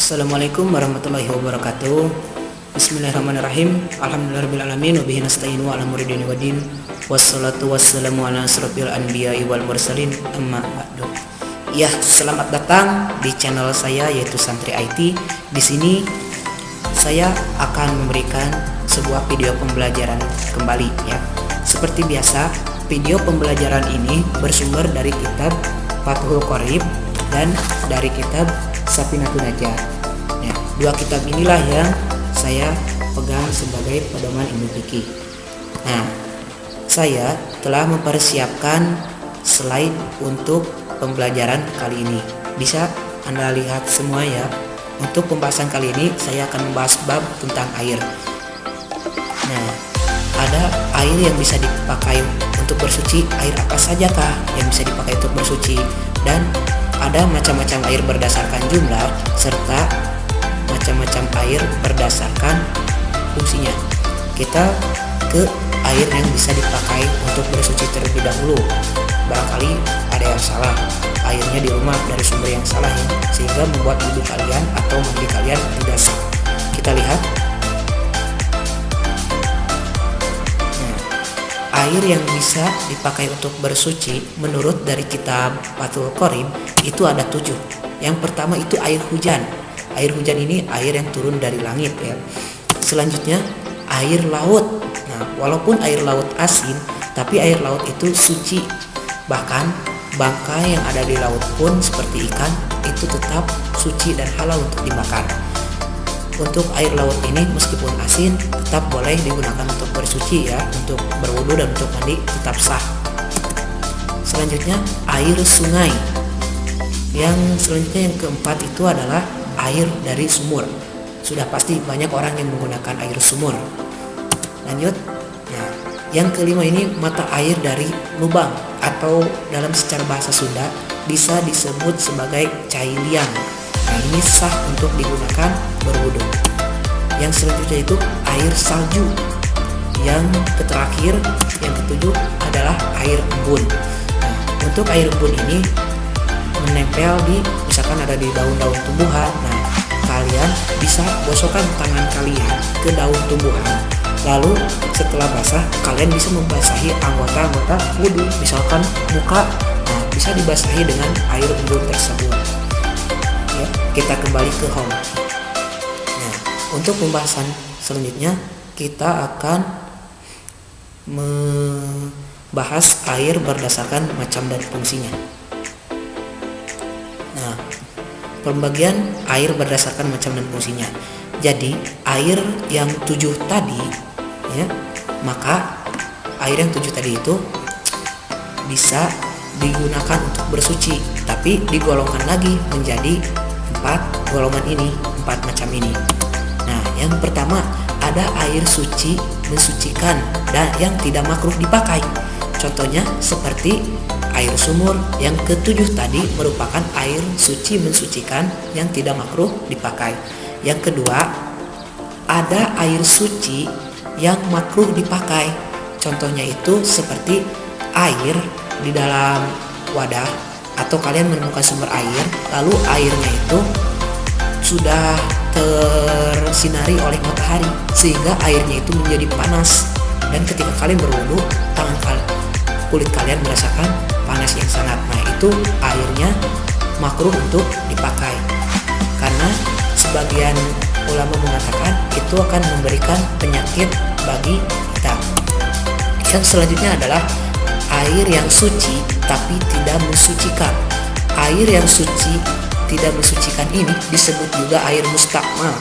Assalamualaikum warahmatullahi wabarakatuh. Bismillahirrahmanirrahim. Alhamdulillahirabbil wa bihi nasta'inu ala umuri dini waddin. Wassalatu wassalamu ala asrofil anbiya'i wal mursalin. Amma ba'du. Ya, selamat datang di channel saya yaitu Santri IT. Di sini saya akan memberikan sebuah video pembelajaran kembali ya. Seperti biasa, video pembelajaran ini bersumber dari kitab Fathul Qorib dan dari kitab Safinatun Najah. Ya, dua kitab inilah yang saya pegang sebagai pedoman ilmu fikih. Nah, saya telah mempersiapkan slide untuk pembelajaran kali ini. Bisa Anda lihat semua ya. Untuk pembahasan kali ini saya akan membahas bab tentang air. Nah, ada air yang bisa dipakai untuk bersuci. Air apa sajakah yang bisa dipakai untuk bersuci? Dan ada macam-macam air berdasarkan jumlah serta macam-macam air berdasarkan fungsinya. Kita ke air yang bisa dipakai untuk bersuci terlebih dahulu. Barangkali ada yang salah, airnya di rumah dari sumber yang salah ya, sehingga membuat wudhu kalian atau mandi kalian tidak sah. Kita lihat. Air yang bisa dipakai untuk bersuci menurut dari kitab Fathul Qorib itu ada 7. Yang pertama itu air hujan. Air hujan ini air yang turun dari langit ya. Selanjutnya air laut. Nah, walaupun air laut asin, tapi air laut itu suci. Bahkan bangkai yang ada di laut pun seperti ikan itu tetap suci dan halal untuk dimakan. Untuk air laut ini meskipun asin tetap boleh digunakan untuk bersuci ya, untuk berwudu dan untuk mandi tetap sah. Selanjutnya air sungai. Yang selanjutnya yang keempat itu adalah air dari sumur. Sudah pasti banyak orang yang menggunakan air sumur. Lanjut. Nah, yang kelima ini mata air dari lubang atau dalam secara bahasa Sunda bisa disebut sebagai cai liang. Nah, ini sah untuk digunakan berwudu. Yang selanjutnya itu air salju. Yang terakhir, yang ketujuh adalah air embun. Nah, untuk air embun ini menempel di, misalkan ada di daun-daun tumbuhan. Nah, kalian bisa gosokkan tangan kalian ke daun tumbuhan. Lalu setelah basah, kalian bisa membasahi anggota-anggota wudu, misalkan muka. Nah, bisa dibasahi dengan air embun tersebut. Ya, kita kembali ke home. Nah, untuk pembahasan selanjutnya kita akan membahas air berdasarkan macam dan fungsinya. Nah, pembagian air berdasarkan macam dan fungsinya. Jadi air yang 7 tadi ya, maka air yang 7 tadi itu bisa digunakan untuk bersuci, tapi digolongkan lagi menjadi 4 golongan ini, 4 macam ini. Nah, yang pertama ada air suci mensucikan dan yang tidak makruh dipakai. Contohnya seperti air sumur. Yang ke-7 tadi merupakan air suci mensucikan yang tidak makruh dipakai. Yang kedua ada air suci yang makruh dipakai. Contohnya itu seperti air di dalam wadah, atau kalian menemukan sumber air, lalu airnya itu sudah tersinari oleh matahari sehingga airnya itu menjadi panas, dan ketika kalian berwudu, kulit kalian merasakan panas yang sangat. Nah, itu airnya makruh untuk dipakai karena sebagian ulama mengatakan itu akan memberikan penyakit bagi kita. Yang selanjutnya adalah air yang suci tapi tidak mensucikan. Air yang suci tidak mensucikan ini disebut juga air mustakmal.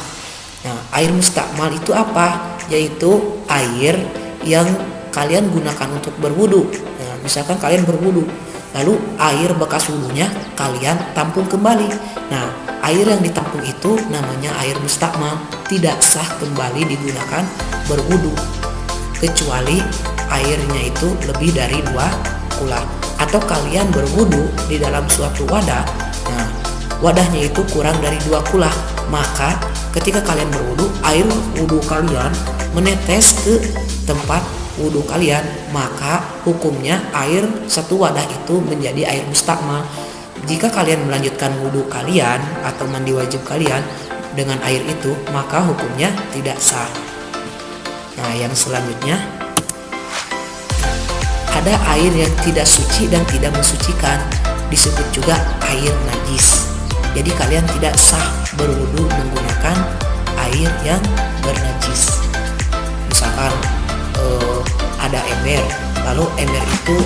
Nah, air mustakmal itu apa? Yaitu air yang kalian gunakan untuk berwudu. Nah, misalkan kalian berwudu, lalu air bekas wudunya kalian tampung kembali. Nah, air yang ditampung itu namanya air mustakmal, tidak sah kembali digunakan berwudu kecuali airnya itu lebih dari 2 kula. Atau kalian berwudu di dalam suatu wadah. Nah, wadahnya itu kurang dari 2 kula. Maka ketika kalian berwudu, air wudu kalian menetes ke tempat wudu kalian, maka hukumnya air satu wadah itu menjadi air mustakmal. Jika kalian melanjutkan wudu kalian atau mandi wajib kalian, dengan air itu, maka hukumnya tidak sah. Nah, yang selanjutnya ada air yang tidak suci dan tidak mensucikan, disebut juga air najis. Jadi kalian tidak sah berwudu menggunakan air yang bernajis. Misalkan ada ember, lalu ember itu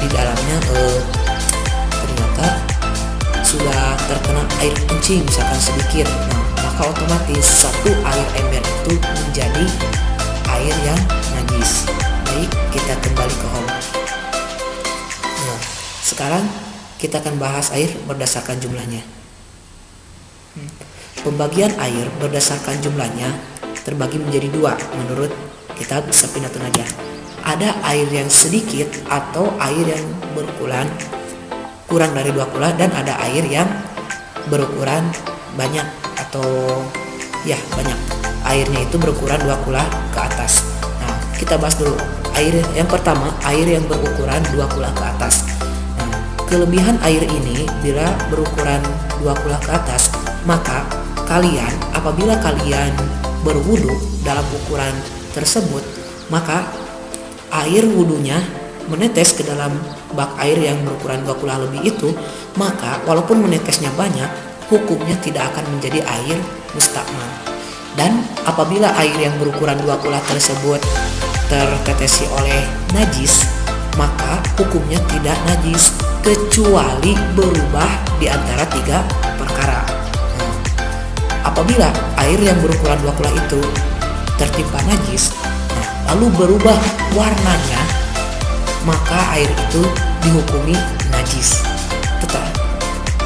di dalamnya ternyata sudah terkena air kencing misalkan sedikit, nah maka otomatis satu air ember itu menjadi air yang najis. Baik, kita kembali ke home. Nah, sekarang kita akan bahas air berdasarkan jumlahnya. Pembagian air berdasarkan jumlahnya terbagi menjadi dua menurut kitab Safinatun Najah. Ada air yang sedikit atau air yang berukuran kurang dari 2 kula, dan ada air yang berukuran banyak atau ya banyak. Airnya itu berukuran 2 kula ke atas. Nah, kita bahas dulu. Air yang pertama, air yang berukuran 2 kula ke atas. Nah, kelebihan air ini bila berukuran 2 kula ke atas, maka kalian apabila kalian berwudu dalam ukuran tersebut, maka air wudunya menetes ke dalam bak air yang berukuran 2 kula lebih itu, maka walaupun menetesnya banyak, hukumnya tidak akan menjadi air mustakmal. Dan apabila air yang berukuran 2 kula tersebut tertetesi oleh najis, maka hukumnya tidak najis kecuali berubah di antara 3 perkara. Nah, apabila air yang berukuran 2 kula itu tertimpa najis, lalu berubah warnanya, maka air itu dihukumi najis.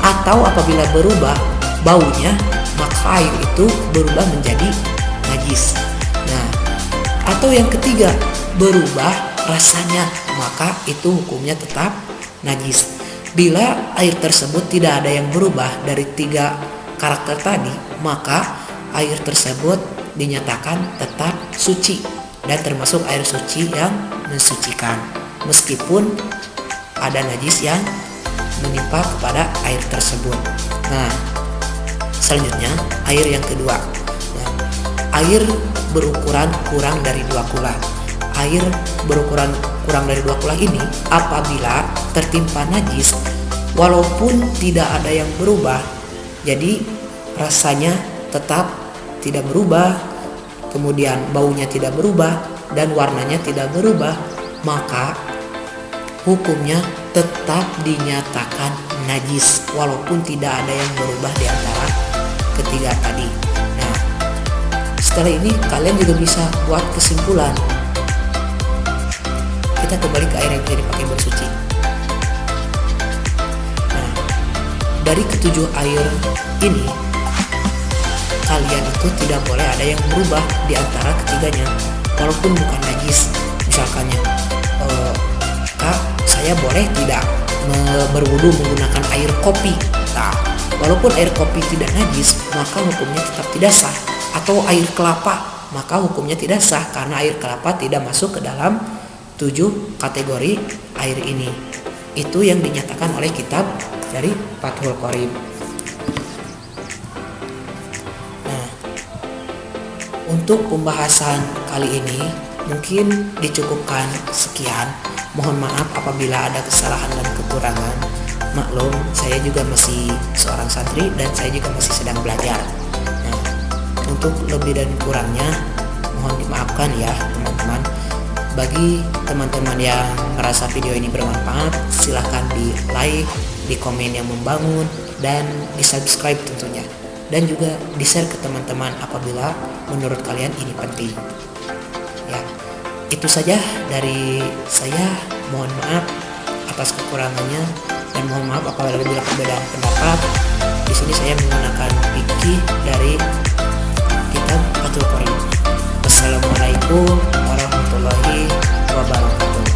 Atau apabila berubah baunya, maka air itu berubah menjadi najis. Nah, atau yang ketiga, berubah rasanya, maka itu hukumnya tetap najis. Bila air tersebut tidak ada yang berubah dari 3 karakter tadi, maka air tersebut dinyatakan tetap suci dan termasuk air suci yang mensucikan, meskipun ada najis yang menimpa kepada air tersebut. Nah, selanjutnya air yang kedua. Nah, air berukuran kurang dari 2 kula. Air berukuran kurang dari 2 kula ini apabila tertimpa najis, walaupun tidak ada yang berubah, jadi rasanya tetap tidak berubah, kemudian baunya tidak berubah, dan warnanya tidak berubah, maka hukumnya tetap dinyatakan najis walaupun tidak ada yang berubah di antara ketiga tadi. Nah, setelah ini kalian juga bisa buat kesimpulan. Kita kembali ke air yang bisa dipakai bersuci. Nah, dari ketujuh air ini, kalian itu tidak boleh ada yang berubah di antara ketiganya walaupun bukan najis. Misalkannya, Kak, saya boleh tidak berwudu menggunakan air kopi. Nah, walaupun air kopi tidak najis, maka hukumnya tetap tidak sah. Atau air kelapa, maka hukumnya tidak sah karena air kelapa tidak masuk ke dalam 7 kategori air ini. Itu yang dinyatakan oleh kitab dari Fathul Qorib. Nah, untuk pembahasan kali ini mungkin dicukupkan sekian. Mohon maaf apabila ada kesalahan dan kekurangan. Maklum, saya juga masih seorang santri dan saya juga masih sedang belajar. Nah, untuk lebih dan kurangnya mohon dimaafkan ya teman-teman. Bagi teman-teman yang merasa video ini bermanfaat, silahkan di like, di komen yang membangun, dan di subscribe tentunya. Dan juga di share ke teman-teman apabila menurut kalian ini penting. Ya, itu saja dari saya. Mohon maaf atas kekurangannya dan mohon maaf apabila ada perbedaan pendapat. Di sini saya menggunakan fikih dari kitab Fathul Qorib. Wassalamualaikum warahmatullahi wabarakatuh.